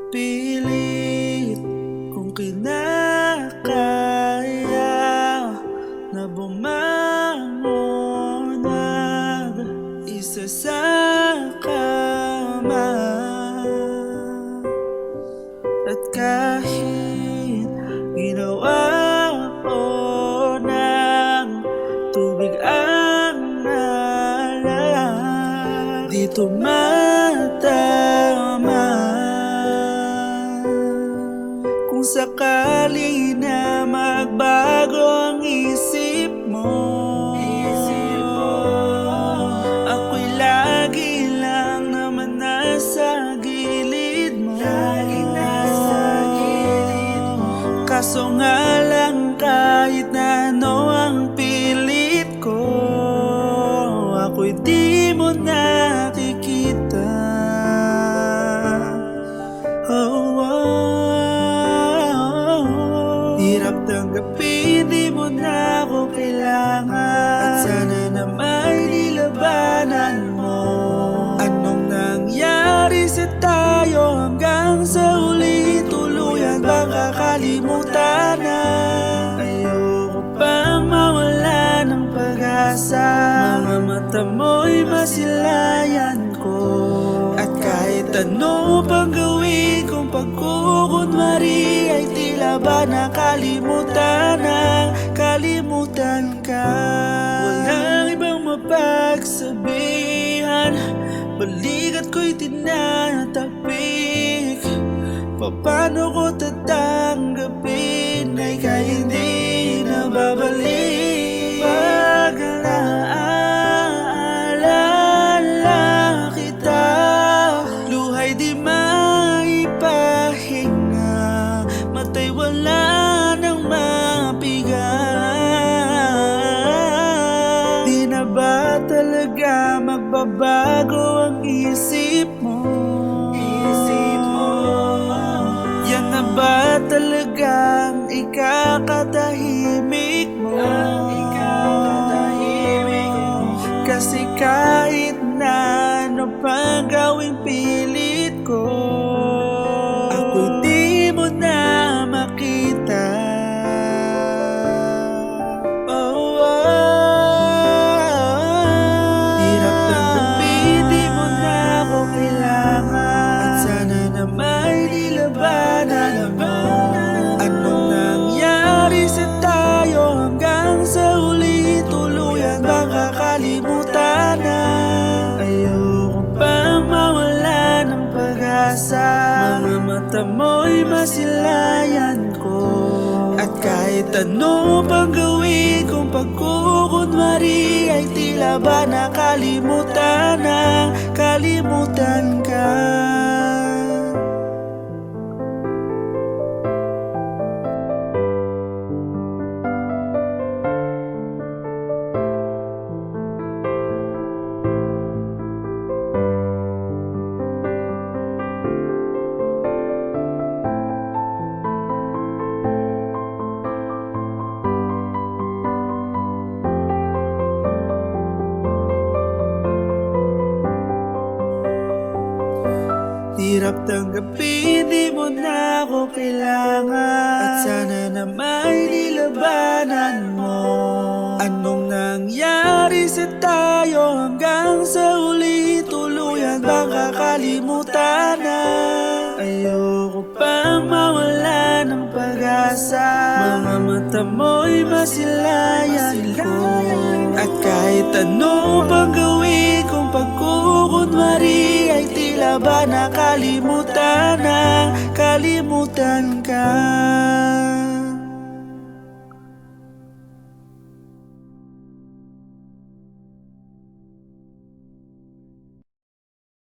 Pilit kung kinakaya na bumangon mag-isa sa kama. At kahit ginawa ko ng tubig ang alak, di tumatama. Kung sakali na magbago ang isip mo, ako'y lagi lang naman nasa gilid mo. Kaso nga lang kahit na ano ang pilit ko, ako'y di mo nakikita. Hirap tanggapin, di mo na ako kailangan. At sana na may nilabanan mo. Anong nangyari sa tayo hanggang sa huli? Tuluyan bang kakalimutan na? Ayoko pang mawala ng pag-asa. Mga mata mo'y masilayan ko. At kahit ano pang gawin kong pagkukunwari, ay tila ba nakalimutan na kalimutan ka. Walang ibang mapagsabihan, balikat ko'y tinatapik. Paano ko tatanggapin ay kaya hindi na babalik? Pag naaalala kita, luhay di maipahinga, matay wala nang mapiga. Di na ba talaga magbabago ang isip mo? Yan na ba talagang ikakatahimik mo? Kasi kahit na ano pa gawing pilit ko, ako'y di mo na makita. Hirap tanggapin, di mo na ako kailangan. At sana na may nilabanan mo. Anong nangyari sa tayo hanggang sa huli? Tuluyan bang kakalimutan na? Ayoko pang mawala ng pag-asa. Mga mata mo'y masilayan ko. At kahit ano pang gawin kong pagkukunwari, ay tila ba nakalimutan na kalimutan ka. Hirap tanggapin, di mo na ako kailangan. At sana na may nilabanan mo. Anong nangyari sa tayo hanggang sa huli? Tuluyan bang kakalimutan na? Ayoko pang mawala ng pag-asa. Mga mata mo'y masilayan ko. At kahit ano pang gawin kong pagkukunwari, ay tila ba nakalimutan na kalimutan ka.